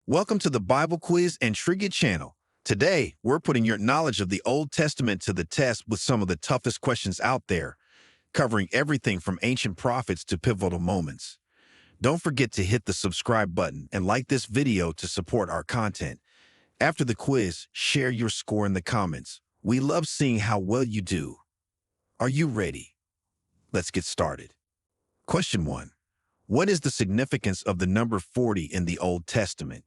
Welcome to the Bible Quiz and Trivia channel. Today, we're putting your knowledge of the Old Testament to the test with some of the toughest questions out there, covering everything from ancient prophets to pivotal moments. Don't forget to hit the subscribe button and like this video to support our content. After the quiz, share your score in the comments. We love seeing how well you do. Are you ready? Let's get started. Question 1. What is the significance of the number 40 in the Old Testament?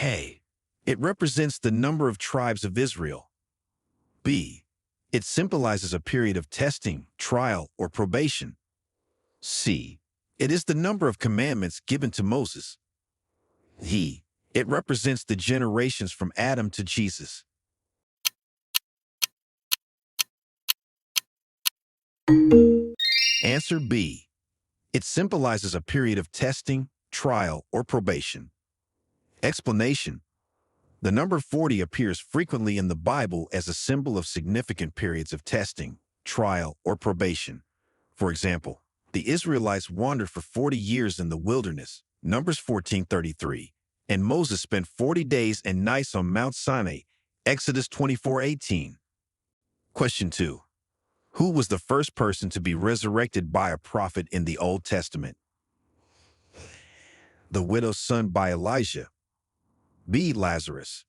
A. It represents the number of tribes of Israel. B. It symbolizes a period of testing, trial, or probation. C. It is the number of commandments given to Moses. D. It represents the generations from Adam to Jesus. Answer B. It symbolizes a period of testing, trial, or probation. Explanation. The number 40 appears frequently in the Bible as a symbol of significant periods of testing, trial, or probation. For example, the Israelites wandered for 40 years in the wilderness, Numbers 14:33, and Moses spent 40 days and nights on Mount Sinai, Exodus 24:18. Question 2. Who was the first person to be resurrected by a prophet in the Old Testament? The widow's son by Elijah. B. Lazarus.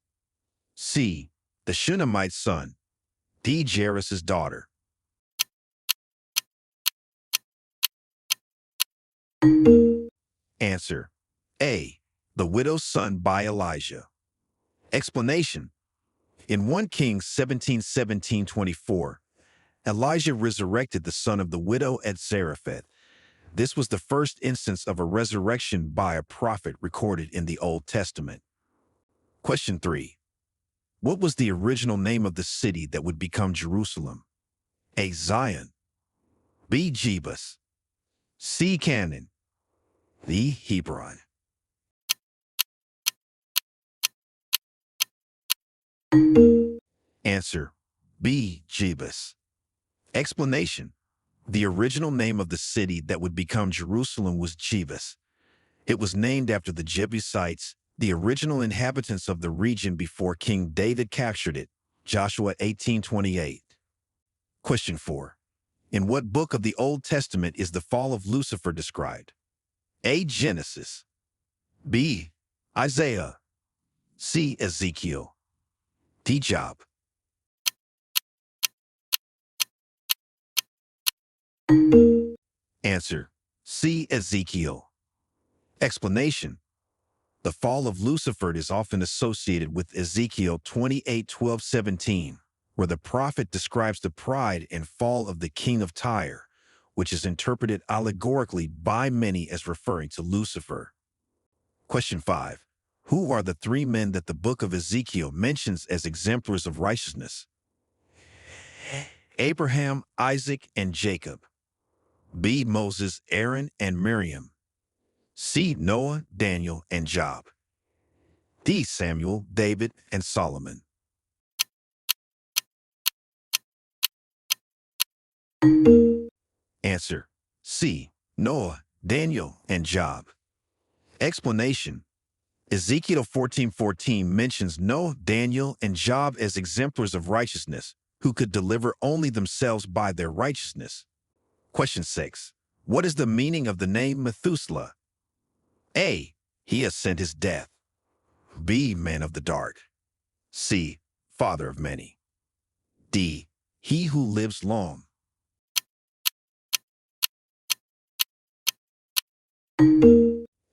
C. The Shunammite's son. D. Jairus' daughter. Answer. A. The widow's son by Elijah. Explanation. In 1 Kings 17:17-24, Elijah resurrected the son of the widow at Zarephath. This was the first instance of a resurrection by a prophet recorded in the Old Testament. Question 3. What was the original name of the city that would become Jerusalem? A. Zion. B. Jebus. C. Canaan. D. Hebron. Answer. B. Jebus. Explanation. The original name of the city that would become Jerusalem was Jebus. It was named after the Jebusites, the original inhabitants of the region before King David captured it, Joshua 18:28. Question 4. In what book of the Old Testament is the fall of Lucifer described? A. Genesis. B. Isaiah. C. Ezekiel. D. Job. Answer. C. Ezekiel. Explanation. The fall of Lucifer is often associated with Ezekiel 28:12-17, where the prophet describes the pride and fall of the king of Tyre, which is interpreted allegorically by many as referring to Lucifer. Question 5. Who are the three men that the book of Ezekiel mentions as exemplars of righteousness? Abraham, Isaac, and Jacob. B. Moses, Aaron, and Miriam. C. Noah, Daniel, and Job. D. Samuel, David, and Solomon. Answer. C. Noah, Daniel, and Job. Explanation. Ezekiel 14:14 mentions Noah, Daniel, and Job as exemplars of righteousness, who could deliver only themselves by their righteousness. Question 6. What is the meaning of the name Methuselah? A. He has sent his death. B. Man of the dark. C. Father of many. D. He who lives long.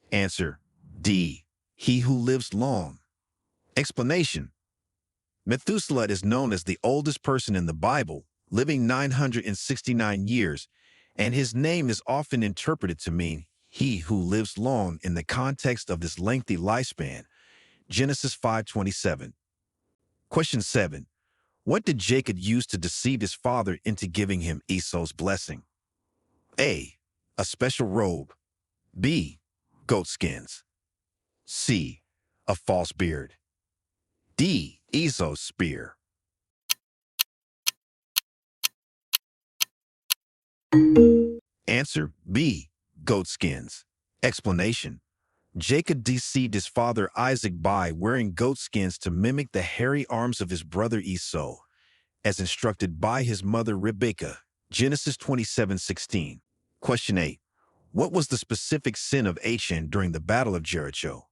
Answer. D. He who lives long. Explanation. Methuselah is known as the oldest person in the Bible, living 969 years, and his name is often interpreted to mean he who lives long in the context of this lengthy lifespan. Genesis 5:27. Question 7. What did Jacob use to deceive his father into giving him Esau's blessing? A. A special robe. B. Goat skins. C. A false beard. D. Esau's spear. Answer. B. Goat skins. Explanation. Jacob deceived his father Isaac by wearing goat skins to mimic the hairy arms of his brother Esau, as instructed by his mother Rebekah. Genesis 27:16. Question 8. What was the specific sin of Achan during the Battle of Jericho?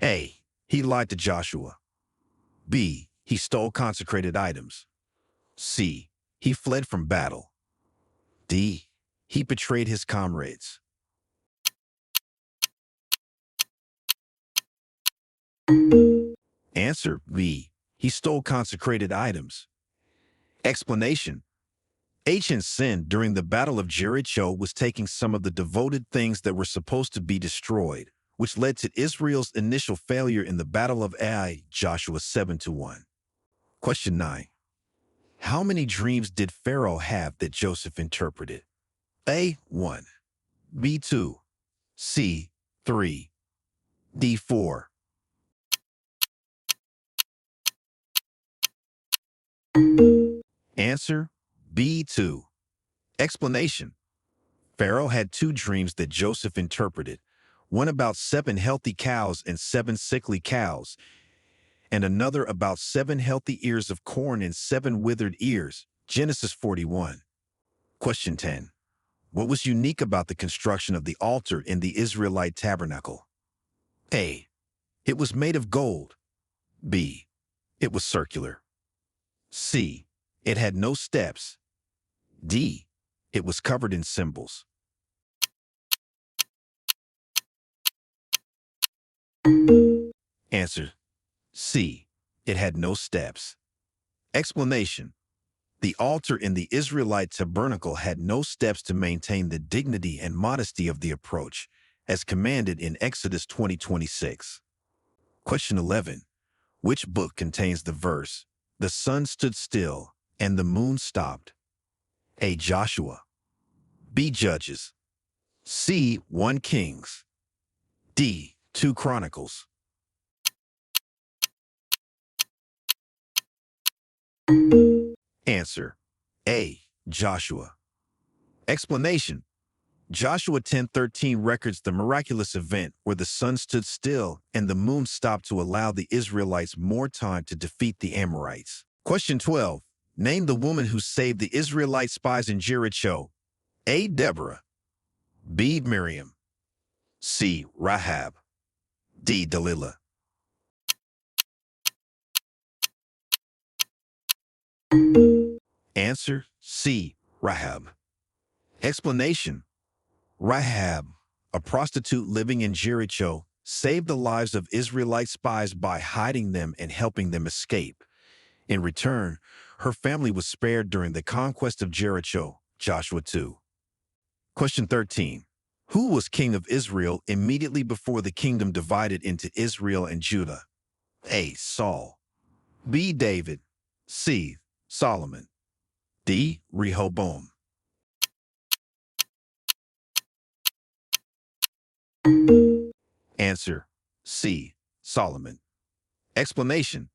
A. He lied to Joshua. B. He stole consecrated items. C. He fled from battle. D. He betrayed his comrades. Answer B. He stole consecrated items. Explanation. Achan's sin during the Battle of Jericho was taking some of the devoted things that were supposed to be destroyed, which led to Israel's initial failure in the Battle of Ai, Joshua 7-1. Question 9. How many dreams did Pharaoh have that Joseph interpreted? A. 1. B. 2. C. 3. D. 4. Answer B. 2. Explanation. Pharaoh had two dreams that Joseph interpreted, one about 7 healthy cows and 7 sickly cows, and another about 7 healthy ears of corn and 7 withered ears. Genesis 41. Question 10. What was unique about the construction of the altar in the Israelite tabernacle? A. It was made of gold. B. It was circular. C. It had no steps. D. It was covered in symbols. Answer C. It had no steps. Explanation. The altar in the Israelite tabernacle had no steps to maintain the dignity and modesty of the approach, as commanded in Exodus 20:26. Question 11. Which book contains the verse, "The sun stood still and the moon stopped"? A. Joshua. B. Judges. C. 1 Kings. D. 2 Chronicles. Answer A. Joshua. Explanation. Joshua 10:13 records the miraculous event where the sun stood still and the moon stopped to allow the Israelites more time to defeat the Amorites. Question 12. Name the woman who saved the Israelite spies in Jericho. A. Deborah. B. Miriam. C. Rahab. D. Delilah. Answer C. Rahab. Explanation. Rahab, a prostitute living in Jericho, saved the lives of Israelite spies by hiding them and helping them escape. In return, her family was spared during the conquest of Jericho, Joshua 2. Question 13. Who was king of Israel immediately before the kingdom divided into Israel and Judah? A. Saul. B. David. C. Solomon. D. Rehoboam. Answer C. Solomon. Explanation.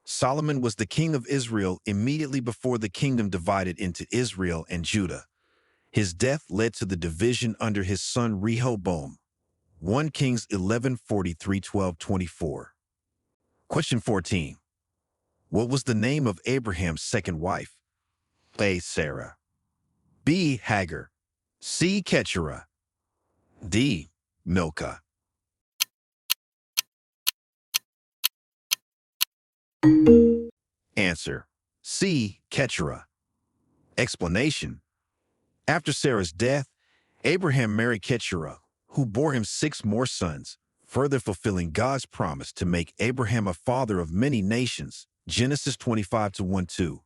Solomon was the king of Israel immediately before the kingdom divided into Israel and Judah. His death led to the division under his son Rehoboam. 1 Kings 11:43-12-24. Question 14. What was the name of Abraham's second wife? A. Sarah. B. Hagar. C. Keturah. D. Milcah. Answer C. Keturah. Explanation. After Sarah's death, Abraham married Keturah, who bore him 6 more sons, further fulfilling God's promise to make Abraham a father of many nations. Genesis 25:1-2.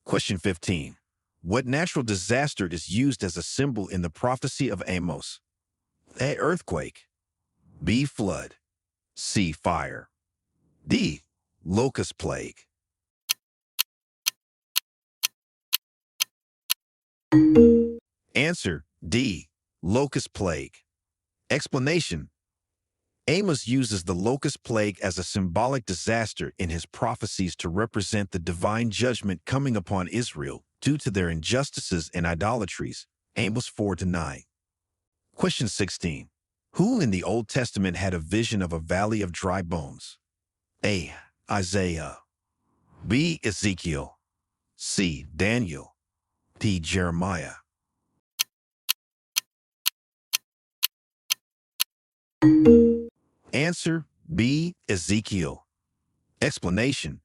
Question 15. What natural disaster is used as a symbol in the prophecy of Amos? A. Earthquake. B. Flood. C. Fire. D. Locust plague. Answer D. Locust plague. Explanation. Amos uses the locust plague as a symbolic disaster in his prophecies to represent the divine judgment coming upon Israel due to their injustices and idolatries. Amos 4-9. Question 16. Who in the Old Testament had a vision of a valley of dry bones? A. Isaiah. B. Ezekiel. C. Daniel. D. Jeremiah. Answer B. Ezekiel. Explanation.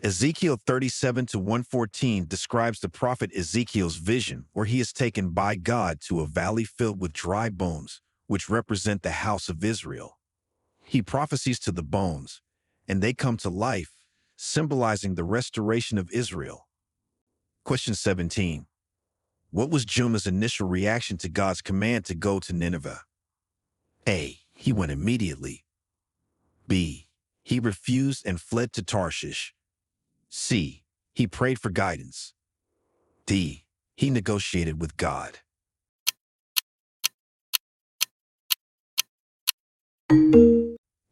Ezekiel 37 to 114 describes the prophet Ezekiel's vision where he is taken by God to a valley filled with dry bones, which represent the house of Israel. He prophesies to the bones, and they come to life, symbolizing the restoration of Israel. Question 17. What was Jonah's initial reaction to God's command to go to Nineveh? A. He went immediately. B. He refused and fled to Tarshish. C. He prayed for guidance. D. He negotiated with God.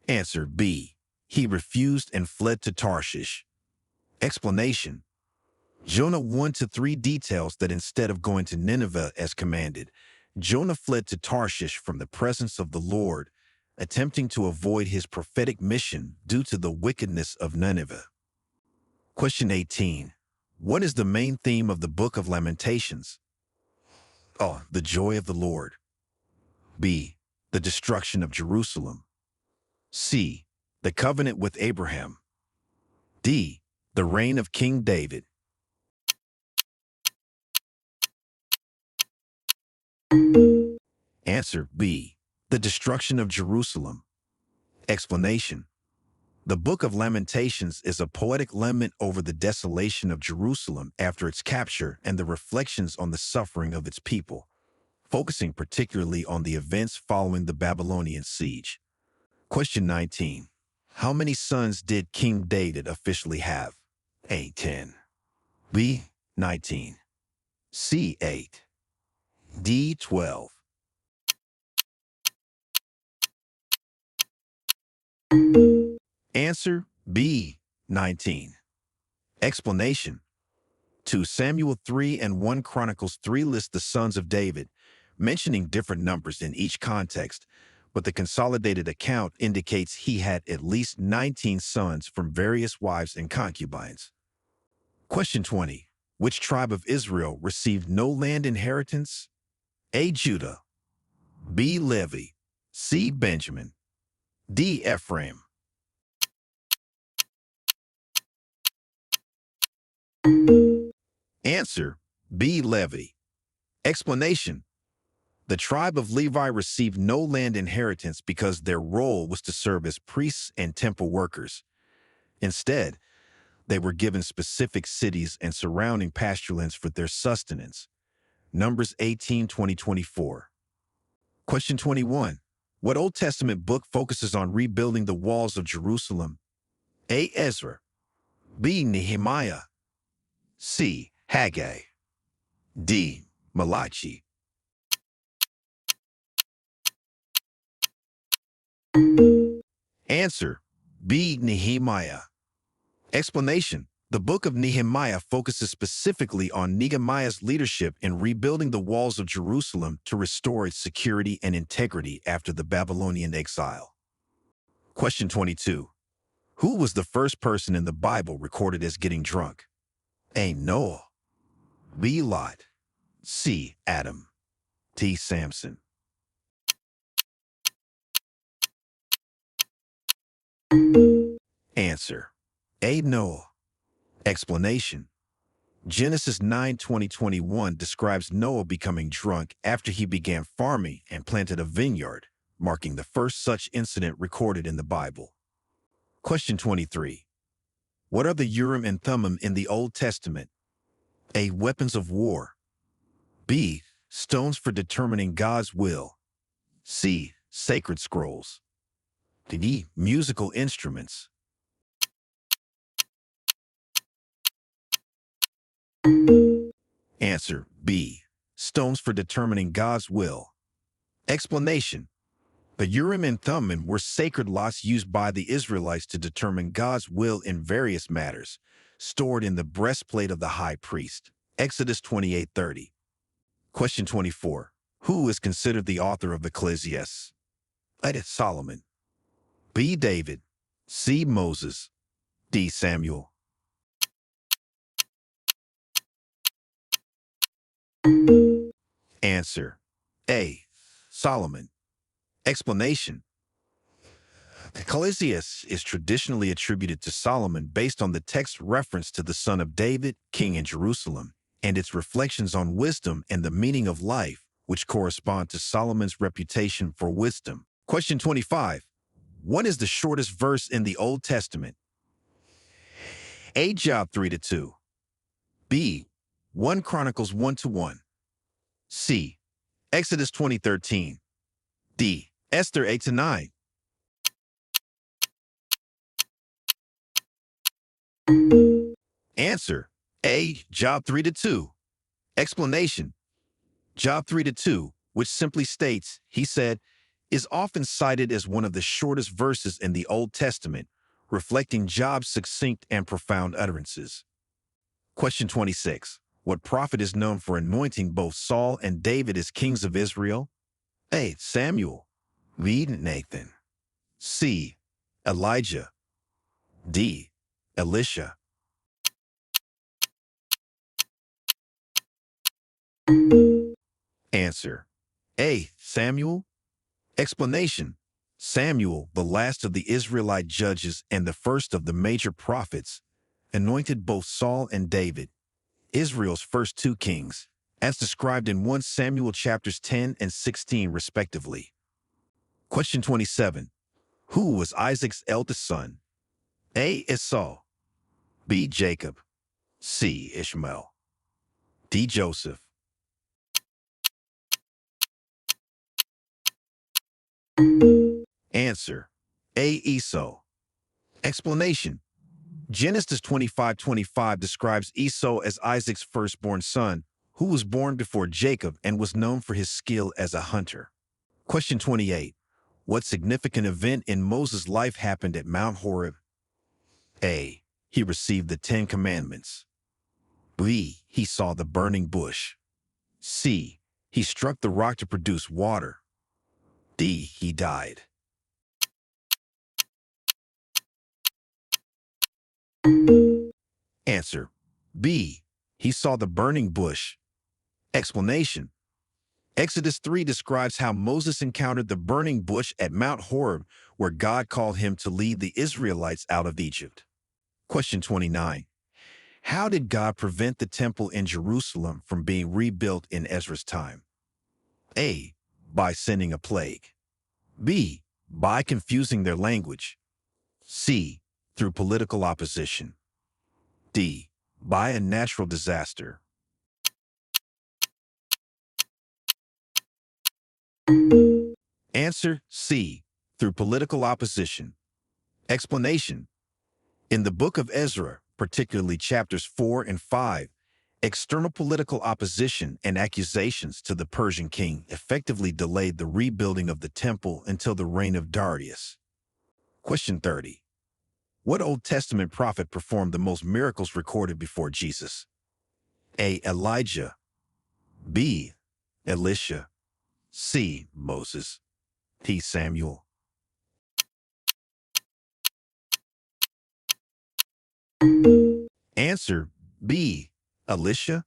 Answer B. He refused and fled to Tarshish. Explanation. Jonah 1 to 3 details that instead of going to Nineveh as commanded, Jonah fled to Tarshish from the presence of the Lord, attempting to avoid his prophetic mission due to the wickedness of Nineveh. Question 18. What is the main theme of the Book of Lamentations? A. The joy of the Lord. B. The destruction of Jerusalem. C. The covenant with Abraham. D. The reign of King David. Answer B. The destruction of Jerusalem. Explanation. The Book of Lamentations is a poetic lament over the desolation of Jerusalem after its capture and the reflections on the suffering of its people, focusing particularly on the events following the Babylonian siege. Question 19. How many sons did King David officially have? A. 10. B. 19. C. 8. D. 12. Answer B. 19. Explanation. 2 Samuel 3 and 1 Chronicles 3 list the sons of David, mentioning different numbers in each context, but the consolidated account indicates he had at least 19 sons from various wives and concubines. Question 20. Which tribe of Israel received no land inheritance? A. Judah. B. Levi. C. Benjamin. D. Ephraim. Answer B. Levi. Explanation. The tribe of Levi received no land inheritance because their role was to serve as priests and temple workers. Instead, they were given specific cities and surrounding pasturelands for their sustenance. Numbers 18:20-24. Question 21. What Old Testament book focuses on rebuilding the walls of Jerusalem? A. Ezra. B. Nehemiah. C. Haggai. D. Malachi. Answer B. Nehemiah. Explanation. The book of Nehemiah focuses specifically on Nehemiah's leadership in rebuilding the walls of Jerusalem to restore its security and integrity after the Babylonian exile. Question 22. Who was the first person in the Bible recorded as getting drunk? A. Noah. B. Lot. C. Adam. D. Samson. Answer A. Noah. Explanation. Genesis 9:20-21 describes Noah becoming drunk after he began farming and planted a vineyard, marking the first such incident recorded in the Bible. Question 23. What are the Urim and Thummim in the Old Testament? A. Weapons of war. B. Stones for determining God's will. C. Sacred scrolls. D. Musical instruments. Answer B. Stones for determining God's will. Explanation. The Urim and Thummim were sacred lots used by the Israelites to determine God's will in various matters, stored in the breastplate of the high priest. Exodus 28:30. Question 24. Who is considered the author of Ecclesiastes? A. Solomon. B. David. C. Moses. D. Samuel. Answer: A. Solomon. Explanation: Ecclesiastes is traditionally attributed to Solomon based on the text reference to the son of David, king in Jerusalem, and its reflections on wisdom and the meaning of life, which correspond to Solomon's reputation for wisdom. Question 25. What is the shortest verse in the Old Testament? A. Job 3-2. B. 1 Chronicles 1-1. C. Exodus 20:13. D. Esther 8-9. Answer: A. Job 3-2. Explanation: Job 3-2, which simply states, "He said," is often cited as one of the shortest verses in the Old Testament, reflecting Job's succinct and profound utterances. Question 26. What prophet is known for anointing both Saul and David as kings of Israel? A. Samuel. B. Nathan. C. Elijah. D. Elisha. Answer: A. Samuel. Explanation: Samuel, the last of the Israelite judges and the first of the major prophets, anointed both Saul and David, Israel's first two kings, as described in 1 Samuel chapters 10 and 16 respectively. Question 27. Who was Isaac's eldest son? A. Esau. B. Jacob. C. Ishmael. D. Joseph. Answer: A. Esau. Explanation: Genesis 25:25 describes Esau as Isaac's firstborn son, who was born before Jacob and was known for his skill as a hunter. Question 28. What significant event in Moses' life happened at Mount Horeb? A. He received the Ten Commandments. B. He saw the burning bush. C. He struck the rock to produce water. D. He died. Answer: B. He saw the burning bush. Explanation: Exodus 3 describes how Moses encountered the burning bush at Mount Horeb, where God called him to lead the Israelites out of Egypt. Question 29. How did God prevent the temple in Jerusalem from being rebuilt in Ezra's time? A. By sending a plague. B. By confusing their language. C. Through political opposition. D. By a natural disaster. Answer: C. Through political opposition. Explanation: In the book of Ezra, particularly chapters 4 and 5, external political opposition and accusations to the Persian king effectively delayed the rebuilding of the temple until the reign of Darius. Question 30. What Old Testament prophet performed the most miracles recorded before Jesus? A. Elijah. B. Elisha. C. Moses. D. Samuel. Answer: B. Elisha.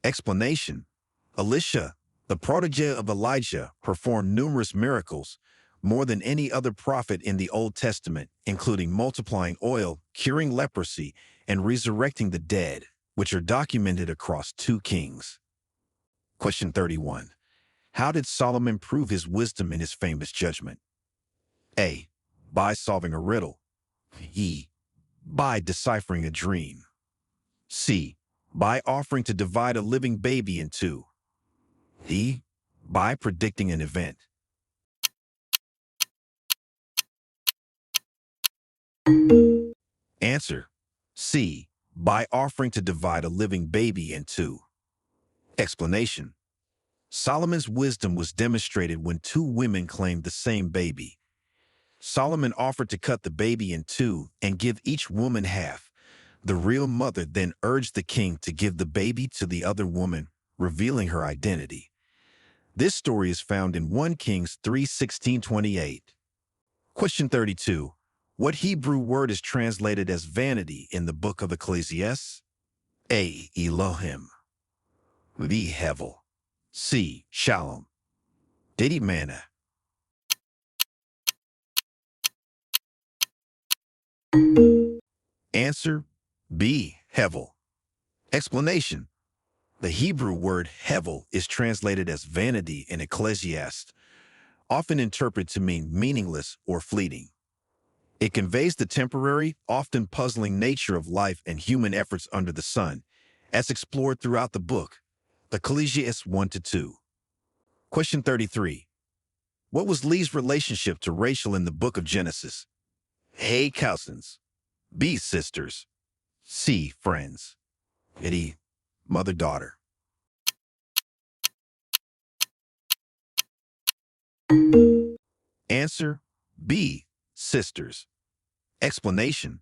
Explanation: Elisha, the protege of Elijah, performed numerous miracles, more than any other prophet in the Old Testament, including multiplying oil, curing leprosy, and resurrecting the dead, which are documented across 2 kings. Question 31. How did Solomon prove his wisdom in his famous judgment? A. By solving a riddle. B. By deciphering a dream. C. By offering to divide a living baby in two. D. By predicting an event. Answer: C. By offering to divide a living baby in two. Explanation: Solomon's wisdom was demonstrated when 2 women claimed the same baby. Solomon offered to cut the baby in two and give each woman half. The real mother then urged the king to give the baby to the other woman, revealing her identity. This story is found in 1 Kings 3:16-28. Question 32. What Hebrew word is translated as vanity in the book of Ecclesiastes? A. Elohim. B. Hevel. C. Shalom. D. Manna. Answer B. Hevel. Explanation. The Hebrew word hevel is translated as vanity in Ecclesiastes, often interpreted to mean meaningless or fleeting. It conveys the temporary, often puzzling nature of life and human efforts under the sun, as explored throughout the book, Ecclesiastes 1-2. Question 33. What was Leah's relationship to Rachel in the book of Genesis? A. Cousins. B. Sisters. C. Friends. D. Mother-daughter. Answer B. Sisters. Explanation.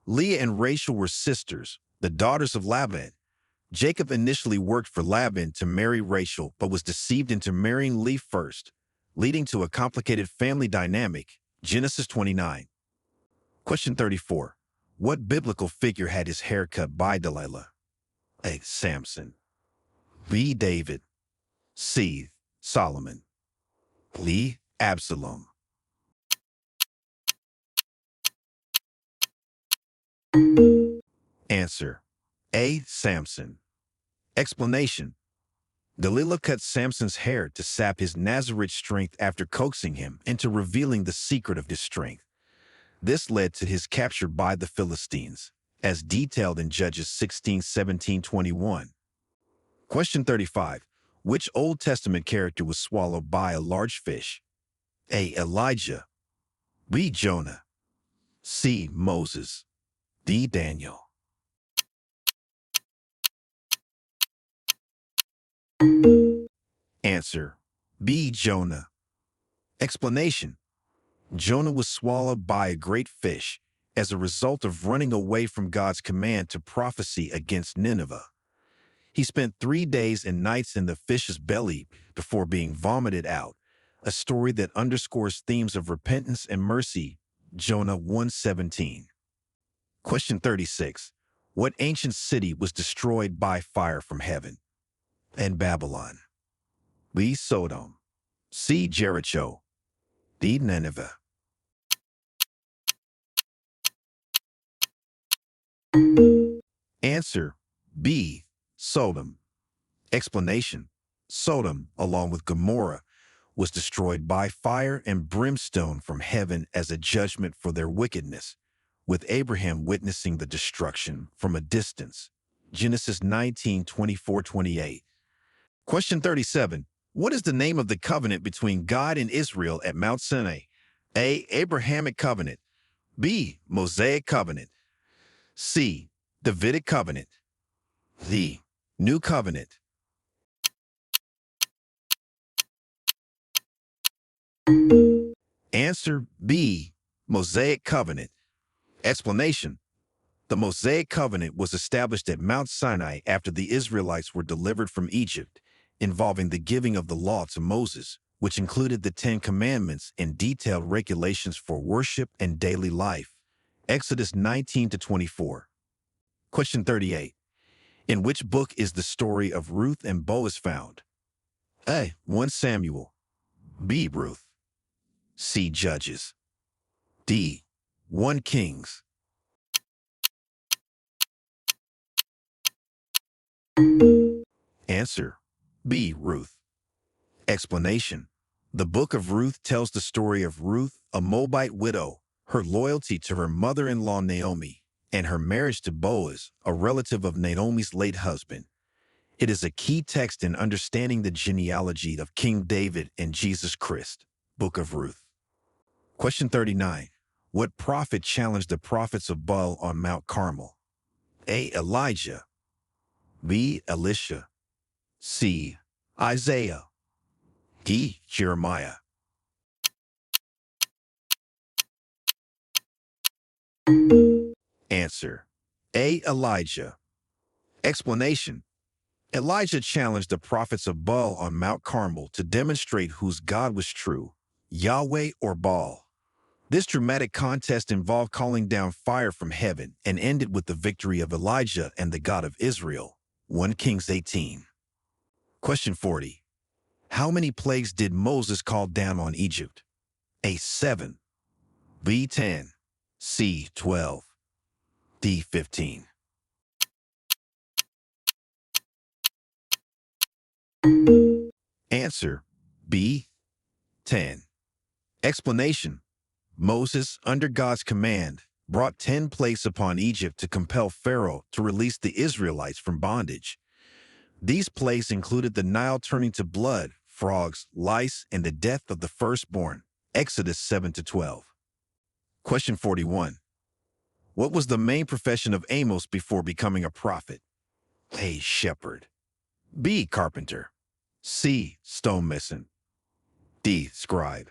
Leah and Rachel were sisters, the daughters of Laban. Jacob initially worked for Laban to marry Rachel, but was deceived into marrying Leah first, leading to a complicated family dynamic. Genesis 29. Question 34. What biblical figure had his hair cut by Delilah? A. Samson. B. David. C. Solomon. D. Absalom. Answer. A. Samson. Explanation. Delilah cut Samson's hair to sap his Nazarite strength after coaxing him into revealing the secret of his strength. This led to his capture by the Philistines, as detailed in Judges 16-17-21. Question 35. Which Old Testament character was swallowed by a large fish? A. Elijah. B. Jonah. C. Moses. D. Daniel. Answer. B. Jonah. Explanation. Jonah was swallowed by a great fish as a result of running away from God's command to prophesy against Nineveh. He spent 3 days and nights in the fish's belly before being vomited out, a story that underscores themes of repentance and mercy. Jonah 1:17. Question 36. What ancient city was destroyed by fire from heaven? And Babylon. B. Sodom. C. Jericho. D. Nineveh. Answer B. Sodom. Explanation. Sodom, along with Gomorrah, was destroyed by fire and brimstone from heaven as a judgment for their wickedness, with Abraham witnessing the destruction from a distance. Genesis 19:24-28. Question 37. What is the name of the covenant between God and Israel at Mount Sinai? A. Abrahamic covenant. B. Mosaic covenant. C. Davidic covenant. D. New covenant. Answer B. Mosaic covenant. Explanation. The Mosaic covenant was established at Mount Sinai after the Israelites were delivered from Egypt, involving the giving of the law to Moses, which included the 10 Commandments and detailed regulations for worship and daily life. Exodus 19-24. Question 38. In which book is the story of Ruth and Boaz found? A. 1 Samuel. B. Ruth. C. Judges. D. 1 Kings. Answer B. Ruth. Explanation. The book of Ruth tells the story of Ruth, a Moabite widow, her loyalty to her mother-in-law Naomi, and her marriage to Boaz, a relative of Naomi's late husband. It is a key text in understanding the genealogy of King David and Jesus Christ. Book of Ruth. Question 39. What prophet challenged the prophets of Baal on Mount Carmel? A. Elijah. B. Elisha. C. Isaiah. D. Jeremiah. Answer. A. Elijah. Explanation. Elijah challenged the prophets of Baal on Mount Carmel to demonstrate whose God was true, Yahweh or Baal. This dramatic contest involved calling down fire from heaven and ended with the victory of Elijah and the God of Israel. 1 Kings 18. Question 40. How many plagues did Moses call down on Egypt? A. 7, B. 10, C. 12, D. 15. Answer: B. 10. Explanation: Moses, under God's command, brought 10 plagues upon Egypt to compel Pharaoh to release the Israelites from bondage. These plagues included the Nile turning to blood, frogs, lice, and the death of the firstborn. Exodus 7-12. Question 41. What was the main profession of Amos before becoming a prophet? A. Shepherd, B. Carpenter, C. Stonemason, D. Scribe.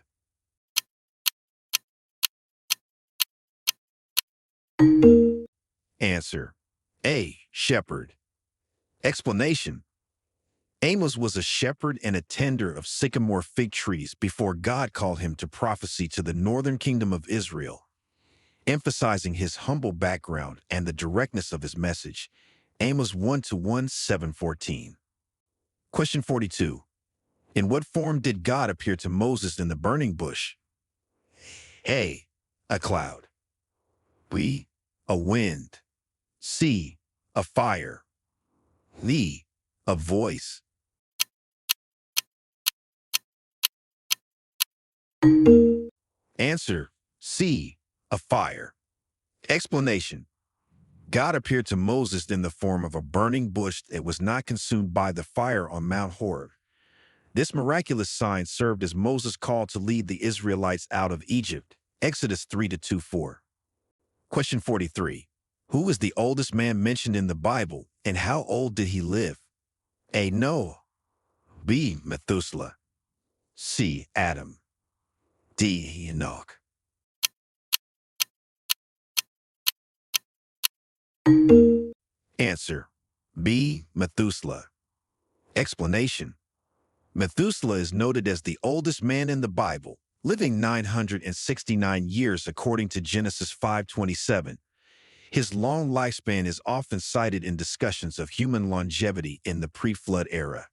Answer: A. Shepherd. Explanation: Amos was a shepherd and a tender of sycamore fig trees before God called him to prophecy to the northern kingdom of Israel. Emphasizing his humble background and the directness of his message. Amos 1-1, 7:14. Question 42. In what form did God appear to Moses in the burning bush? A. A cloud, B. A wind, C. A fire, D. A voice. Answer: C. A fire. Explanation: God appeared to Moses in the form of a burning bush that was not consumed by the fire on Mount Horeb. This miraculous sign served as Moses' call to lead the Israelites out of Egypt. Exodus 3-4. Question 43. Who is the oldest man mentioned in the Bible, and how old did he live? A. Noah, B. Methuselah, C. Adam, D. Enoch. Answer: B. Methuselah. Explanation: Methuselah is noted as the oldest man in the Bible, living 969 years according to Genesis 5:27. His long lifespan is often cited in discussions of human longevity in the pre-flood era.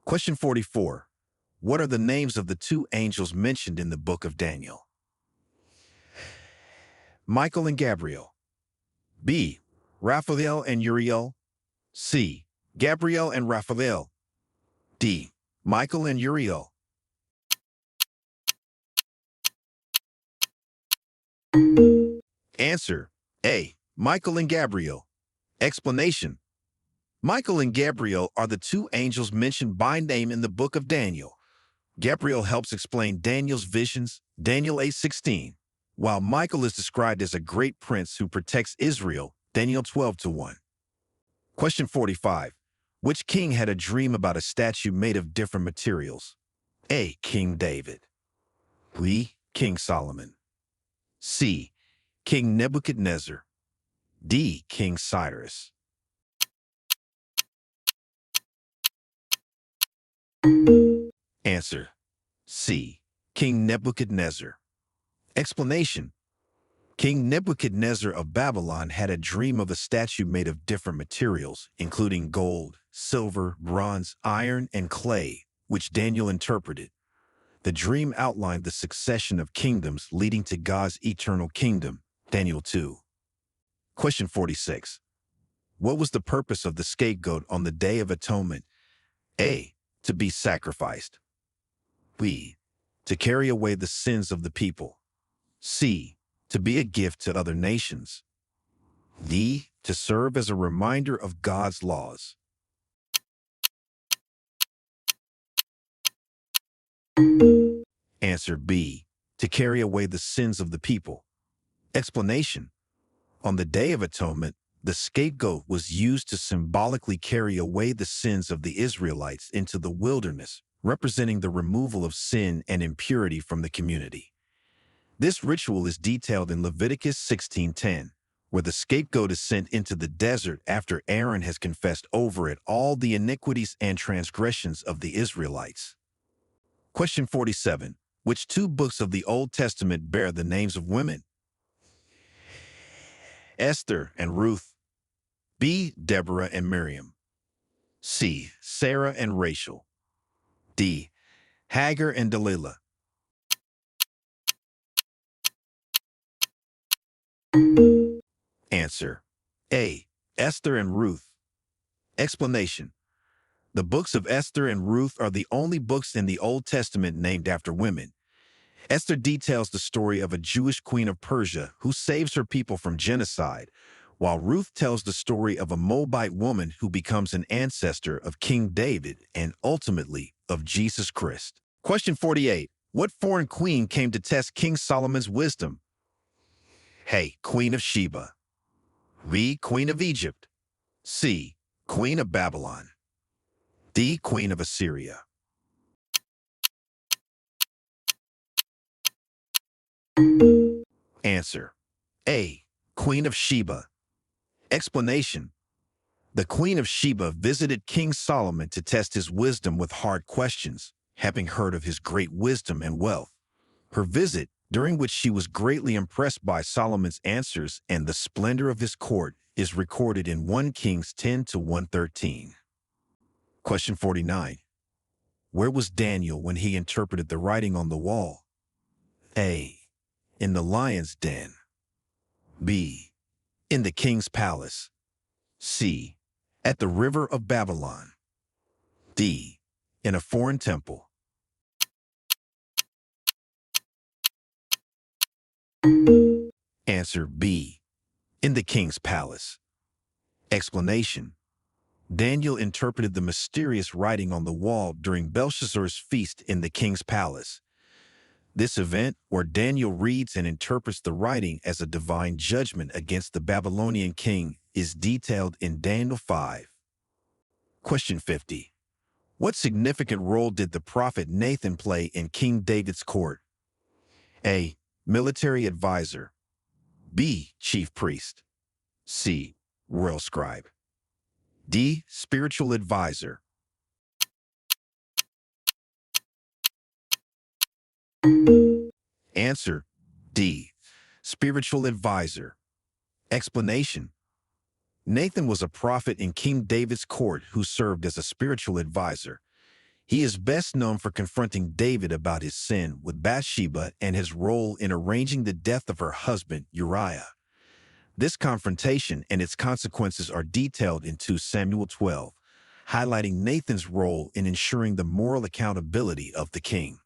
Question 44. What are the names of the two angels mentioned in the book of Daniel? Michael and Gabriel, B. Raphael and Uriel, C. Gabriel and Raphael, D. Michael and Uriel. Answer: A. Michael and Gabriel. Explanation: Michael and Gabriel are the two angels mentioned by name in the book of Daniel. Gabriel helps explain Daniel's visions, Daniel 8:16, while Michael is described as a great prince who protects Israel, Daniel 12-1. Question 45. Which king had a dream about a statue made of different materials? A. King David, B. King Solomon, C. King Nebuchadnezzar, D. King Cyrus. Answer: C. King Nebuchadnezzar. Explanation: King Nebuchadnezzar of Babylon had a dream of a statue made of different materials, including gold, silver, bronze, iron, and clay, which Daniel interpreted. The dream outlined the succession of kingdoms leading to God's eternal kingdom, Daniel 2. Question 46. What was the purpose of the scapegoat on the Day of Atonement? A. To be sacrificed, B. To carry away the sins of the people, C. To be a gift to other nations, D. To serve as a reminder of God's laws. Answer: B. To carry away the sins of the people. Explanation: On the Day of Atonement, the scapegoat was used to symbolically carry away the sins of the Israelites into the wilderness, representing the removal of sin and impurity from the community. This ritual is detailed in Leviticus 16:10, where the scapegoat is sent into the desert after Aaron has confessed over it all the iniquities and transgressions of the Israelites. Question 47. Which two books of the Old Testament bear the names of women? Esther and Ruth. B. Deborah and Miriam. C. Sarah and Rachel. D. Hagar and Delilah. Answer. A. Esther and Ruth. Explanation. The books of Esther and Ruth are the only books in the Old Testament named after women. Esther details the story of a Jewish queen of Persia who saves her people from genocide, while Ruth tells the story of a Moabite woman who becomes an ancestor of King David and ultimately of Jesus Christ. Question 48. What foreign queen came to test King Solomon's wisdom? A. Queen of Sheba. B. Queen of Egypt. C. Queen of Babylon. D. Queen of Assyria. Answer. A. Queen of Sheba. Explanation. The Queen of Sheba visited King Solomon to test his wisdom with hard questions, having heard of his great wisdom and wealth. Her visit, during which she was greatly impressed by Solomon's answers and the splendor of his court, is recorded in 1 Kings 10 to 113. Question 49. Where was Daniel when he interpreted the writing on the wall? A. In the lion's den. B. In the king's palace. C. At the river of Babylon. D. In a foreign temple. Answer. B. In the king's palace. Explanation. Daniel interpreted the mysterious writing on the wall during Belshazzar's feast in the king's palace. This event, where Daniel reads and interprets the writing as a divine judgment against the Babylonian king, is detailed in Daniel 5. Question 50. What significant role did the prophet Nathan play in King David's court? A. Military advisor. B. Chief priest. C. Royal scribe. D. Spiritual advisor. Answer. D. Spiritual advisor. Explanation. Nathan was a prophet in King David's court who served as a spiritual advisor. He is best known for confronting David about his sin with Bathsheba and his role in arranging the death of her husband, Uriah. This confrontation and its consequences are detailed in 2 Samuel 12, highlighting Nathan's role in ensuring the moral accountability of the king.